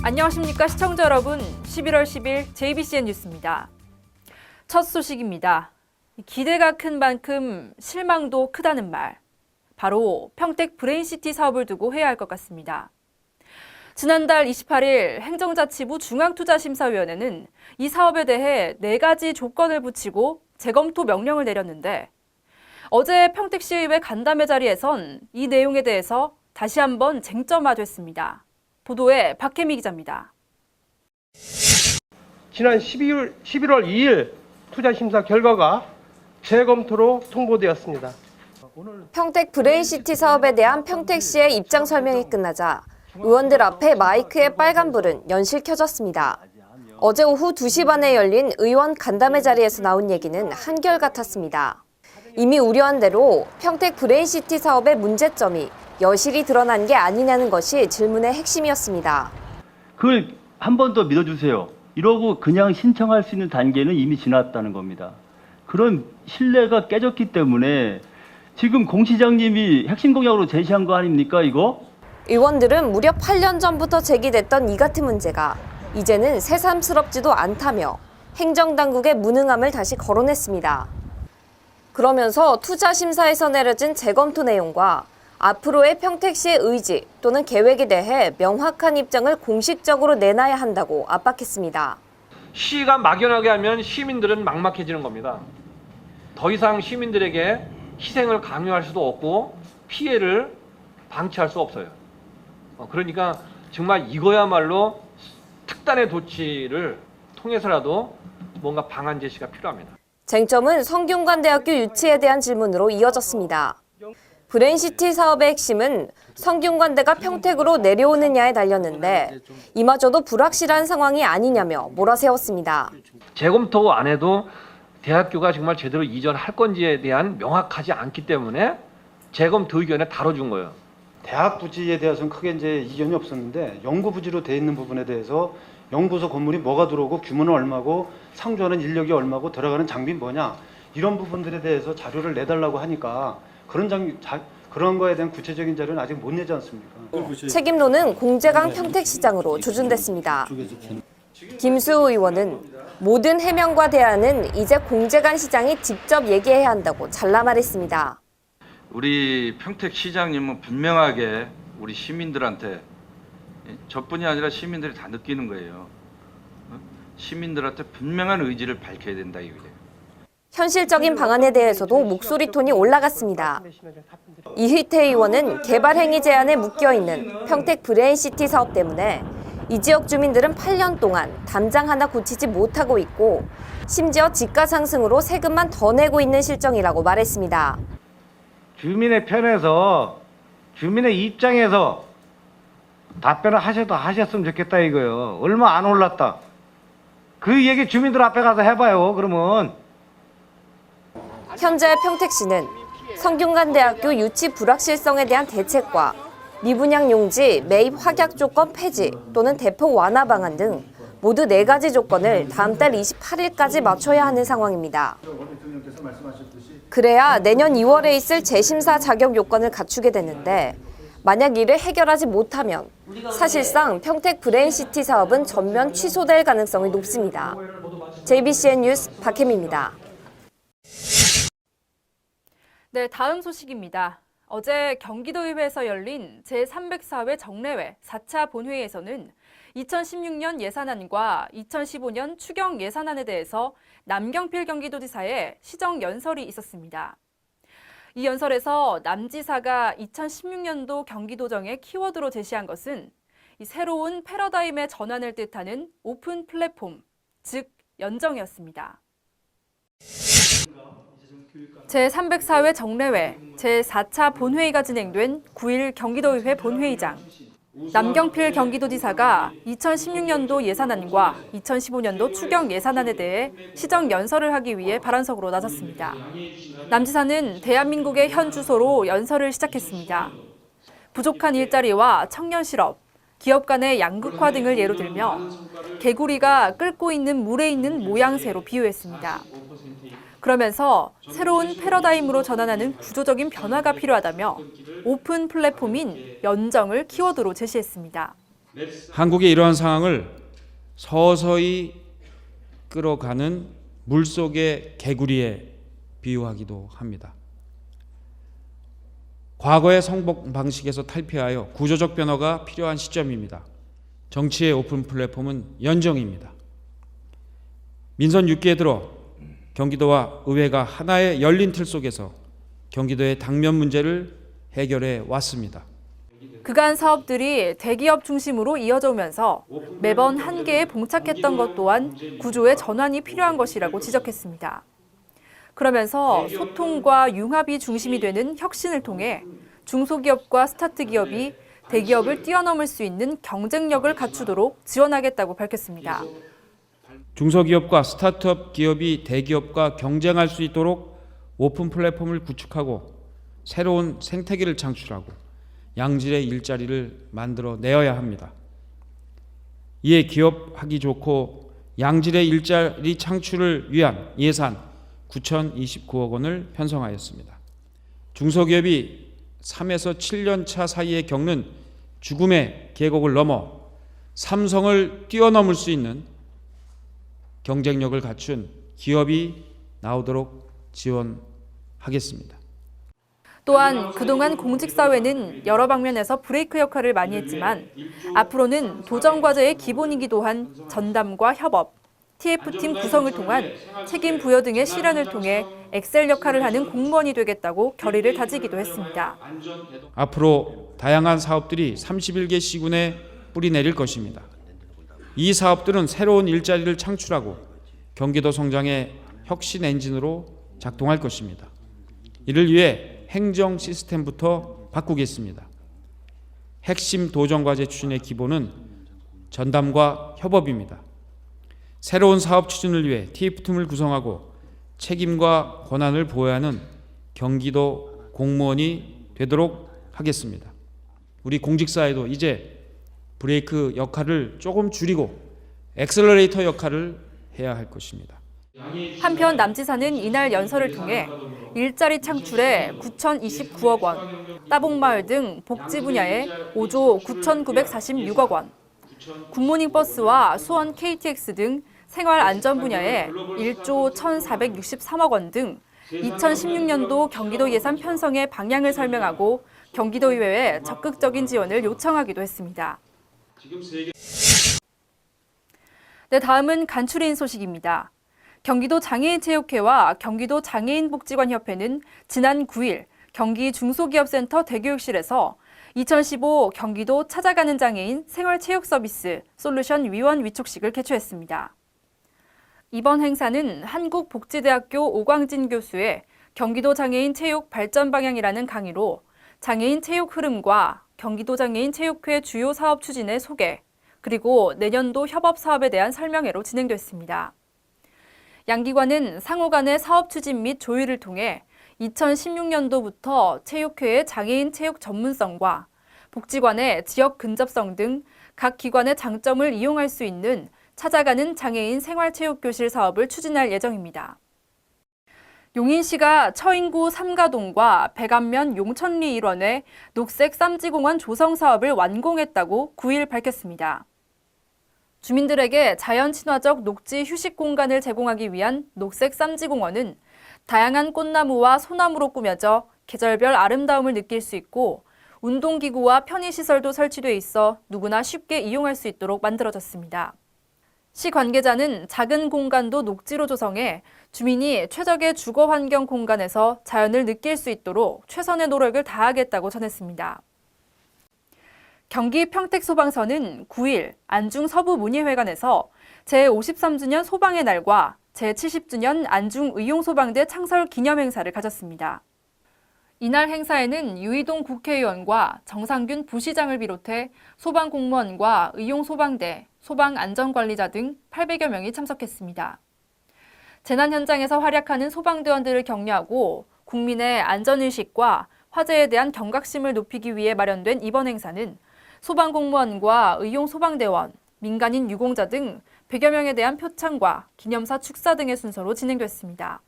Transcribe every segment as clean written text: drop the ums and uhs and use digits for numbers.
안녕하십니까 시청자 여러분. 11월 10일 JBCN 뉴스입니다. 첫 소식입니다. 기대가 큰 만큼 실망도 크다는 말. 바로 평택 브레인시티 사업을 두고 해야 할 것 같습니다. 지난달 28일 행정자치부 중앙투자심사위원회는 이 사업에 대해 4가지 조건을 붙이고 재검토 명령을 내렸는데 어제 평택시의회 간담회 자리에선 이 내용에 대해서 다시 한번 쟁점화됐습니다. 보도에 박혜미 기자입니다. 지난 11월 2일 투자심사 결과가 재검토로 통보되었습니다. 평택 브레인시티 사업에 대한 평택시의 입장 설명이 끝나자 의원들 앞에 마이크의 빨간불은 연실 켜졌습니다. 어제 오후 2시 반에 열린 의원 간담회 자리에서 나온 얘기는 한결같았습니다. 이미 우려한 대로 평택 브레인시티 사업의 문제점이 여실히 드러난 게 아니냐는 것이 질문의 핵심이었습니다. 그걸 한 번 더 믿어주세요. 이러고 그냥 신청할 수 있는 단계는 이미 지났다는 겁니다. 그런 신뢰가 깨졌기 때문에 지금 공 시장님이 핵심 공약으로 제시한 거 아닙니까, 이거? 의원들은 무려 8년 전부터 제기됐던 이 같은 문제가 이제는 새삼스럽지도 않다며 행정당국의 무능함을 다시 거론했습니다. 그러면서 투자심사에서 내려진 재검토 내용과 앞으로의 평택시의 의지 또는 계획에 대해 명확한 입장을 공식적으로 내놔야 한다고 압박했습니다. 시가 막연하게 하면 시민들은 막막해지는 겁니다. 더 이상 시민들에게 희생을 강요할 수도 없고 피해를 방치할 수 없어요. 그러니까 정말 이거야말로 특단의 조치를 통해서라도 뭔가 방안 제시가 필요합니다. 쟁점은 성균관대학교 유치에 대한 질문으로 이어졌습니다. 브레인시티 사업의 핵심은 성균관대가 평택으로 내려오느냐에 달렸는데 이마저도 불확실한 상황이 아니냐며 몰아세웠습니다. 재검토 안 해도 대학교가 정말 제대로 이전할 건지에 대한 명확하지 않기 때문에 재검토 의견에 다뤄준 거예요. 대학 부지에 대해서는 크게 이제 이견이 없었는데 연구 부지로 돼 있는 부분에 대해서 연구소 건물이 뭐가 들어오고 규모는 얼마고 상주하는 인력이 얼마고 들어가는 장비는 뭐냐 이런 부분들에 대해서 자료를 내달라고 하니까 그런 거에 대한 구체적인 자료는 아직 못 내지 않습니까? 책임론은 공재강 평택시장으로 조준됐습니다. 김수호 의원은 모든 해명과 대안은 이제 공재강 시장이 직접 얘기해야 한다고 잘라 말했습니다. 우리 평택시장님은 분명하게 우리 시민들한테 저뿐이 아니라 시민들이 다 느끼는 거예요. 시민들한테 분명한 의지를 밝혀야 된다 이거예요. 현실적인 방안에 대해서도 목소리 톤이 올라갔습니다. 이휘태 의원은 개발행위 제한에 묶여있는 평택 브레인시티 사업 때문에 이 지역 주민들은 8년 동안 담장 하나 고치지 못하고 있고 심지어 지가 상승으로 세금만 더 내고 있는 실정이라고 말했습니다. 주민의 편에서 주민의 입장에서 답변을 하셨으면 좋겠다 이거요. 얼마 안 올랐다. 그 얘기 주민들 앞에 가서 해봐요. 그러면. 현재 평택시는 성균관대학교 유치 불확실성에 대한 대책과 미분양 용지 매입 확약 조건 폐지 또는 대폭 완화 방안 등 모두 4가지 조건을 다음 달 28일까지 맞춰야 하는 상황입니다. 그래야 내년 2월에 있을 재심사 자격 요건을 갖추게 되는데 만약 이를 해결하지 못하면 사실상 평택 브레인시티 사업은 전면 취소될 가능성이 높습니다. JBCN 뉴스 박혜미입니다. 네, 다음 소식입니다. 어제 경기도의회에서 열린 제304회 정례회 4차 본회의에서는 2016년 예산안과 2015년 추경 예산안에 대해서 남경필 경기도지사의 시정연설이 있었습니다. 이 연설에서 남 지사가 2016년도 경기도정의 키워드로 제시한 것은 이 새로운 패러다임의 전환을 뜻하는 오픈 플랫폼, 즉 연정이었습니다. 제304회 정례회 제4차 본회의가 진행된 9일 경기도의회 본회의장. 남경필 경기도지사가 2016년도 예산안과 2015년도 추경 예산안에 대해 시정 연설을 하기 위해 발언석으로 나섰습니다. 남 지사는 대한민국의 현 주소로 연설을 시작했습니다. 부족한 일자리와 청년 실업, 기업 간의 양극화 등을 예로 들며 개구리가 끓고 있는 물에 있는 모양새로 비유했습니다. 그러면서 새로운 패러다임으로 전환하는 구조적인 변화가 필요하다며 오픈 플랫폼인 연정을 키워드로 제시했습니다. 한국의 이러한 상황을 서서히 끌어가는 물속의 개구리에 비유하기도 합니다. 과거의 성공 방식에서 탈피하여 구조적 변화가 필요한 시점입니다. 정치의 오픈 플랫폼은 연정입니다. 민선 6기에 들어 경기도와 의회가 하나의 열린 틀 속에서 경기도의 당면 문제를 해결해 왔습니다. 그간 사업들이 대기업 중심으로 이어져 오면서 매번 한계에 봉착했던 것 또한 구조의 전환이 필요한 것이라고 지적했습니다. 그러면서 소통과 융합이 중심이 되는 혁신을 통해 중소기업과 스타트 기업이 대기업을 뛰어넘을 수 있는 경쟁력을 갖추도록 지원하겠다고 밝혔습니다. 중소기업과 스타트업 기업이 대기업과 경쟁할 수 있도록 오픈 플랫폼을 구축하고 새로운 생태계를 창출하고 양질의 일자리를 만들어 내어야 합니다. 이에 기업하기 좋고 양질의 일자리 창출을 위한 예산 9,029억 원을 편성하였습니다. 중소기업이 3에서 7년 차 사이에 겪는 죽음의 계곡을 넘어 삼성을 뛰어넘을 수 있는 경쟁력을 갖춘 기업이 나오도록 지원하겠습니다. 또한 그동안 공직사회는 여러 방면에서 브레이크 역할을 많이 했지만 앞으로는 도전과제의 기본이기도 한 전담과 협업, TF팀 구성을 통한 책임 부여 등의 실현을 통해 엑셀 역할을 하는 공무원이 되겠다고 결의를 다지기도 했습니다. 앞으로 다양한 사업들이 31개 시군에 뿌리 내릴 것입니다. 이 사업들은 새로운 일자리를 창출하고 경기도 성장의 혁신 엔진으로 작동할 것입니다. 이를 위해 행정 시스템부터 바꾸겠습니다. 핵심 도전과제 추진의 기본은 전담과 협업입니다. 새로운 사업 추진을 위해 TF팀을 구성하고 책임과 권한을 부여해야 하는 경기도 공무원이 되도록 하겠습니다. 우리 공직사회도 이제 브레이크 역할을 조금 줄이고 엑셀러레이터 역할을 해야 할 것입니다. 한편 남지사는 이날 연설을 통해 일자리 창출에 9,029억 원, 따봉마을 등 복지 분야에 5조 9,946억 원, 굿모닝 버스와 수원 KTX 등 생활 안전 분야에 1조 1,463억 원 등 2016년도 경기도 예산 편성의 방향을 설명하고 경기도의회에 적극적인 지원을 요청하기도 했습니다. 네, 다음은 간추린 소식입니다. 경기도 장애인체육회와 경기도 장애인복지관협회는 지난 9일 경기 중소기업센터 대교육실에서 2015 경기도 찾아가는 장애인 생활체육 서비스 솔루션 위원 위촉식을 개최했습니다. 이번 행사는 한국복지대학교 오광진 교수의 경기도 장애인 체육 발전 방향이라는 강의로 장애인 체육 흐름과 경기도 장애인 체육회 주요 사업 추진의 소개, 그리고 내년도 협업 사업에 대한 설명회로 진행됐습니다. 양 기관은 상호 간의 사업 추진 및 조율을 통해 2016년도부터 체육회의 장애인 체육 전문성과 복지관의 지역 근접성 등 각 기관의 장점을 이용할 수 있는 찾아가는 장애인 생활체육교실 사업을 추진할 예정입니다. 용인시가 처인구 삼가동과 백안면 용천리 일원의 녹색 쌈지공원 조성 사업을 완공했다고 9일 밝혔습니다. 주민들에게 자연 친화적 녹지 휴식 공간을 제공하기 위한 녹색 쌈지공원은 다양한 꽃나무와 소나무로 꾸며져 계절별 아름다움을 느낄 수 있고 운동기구와 편의시설도 설치돼 있어 누구나 쉽게 이용할 수 있도록 만들어졌습니다. 시 관계자는 작은 공간도 녹지로 조성해 주민이 최적의 주거 환경 공간에서 자연을 느낄 수 있도록 최선의 노력을 다하겠다고 전했습니다. 경기 평택소방서는 9일 안중 서부문예회관에서 제53주년 소방의 날과 제70주년 안중의용소방대 창설 기념행사를 가졌습니다. 이날 행사에는 유이동 국회의원과 정상균 부시장을 비롯해 소방공무원과 의용소방대, 소방안전관리자 등 800여 명이 참석했습니다. 재난 현장에서 활약하는 소방대원들을 격려하고 국민의 안전의식과 화재에 대한 경각심을 높이기 위해 마련된 이번 행사는 소방공무원과 의용소방대원, 민간인 유공자 등 100여 명에 대한 표창과 기념사 축사 등의 순서로 진행됐습니다.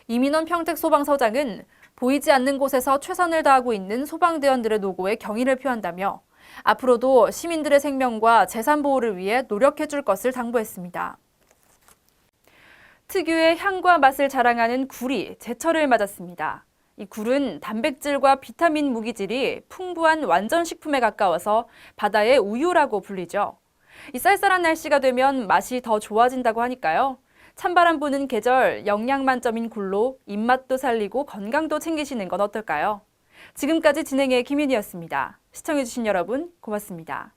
이민원 평택소방서장은 보이지 않는 곳에서 최선을 다하고 있는 소방대원들의 노고에 경의를 표한다며 앞으로도 시민들의 생명과 재산 보호를 위해 노력해 줄 것을 당부했습니다. 특유의 향과 맛을 자랑하는 굴이 제철을 맞았습니다. 이 굴은 단백질과 비타민 무기질이 풍부한 완전식품에 가까워서 바다의 우유라고 불리죠. 이 쌀쌀한 날씨가 되면 맛이 더 좋아진다고 하니까요. 찬바람 부는 계절 영양 만점인 굴로 입맛도 살리고 건강도 챙기시는 건 어떨까요? 지금까지 진행의 김윤희였습니다. 시청해주신 여러분 고맙습니다.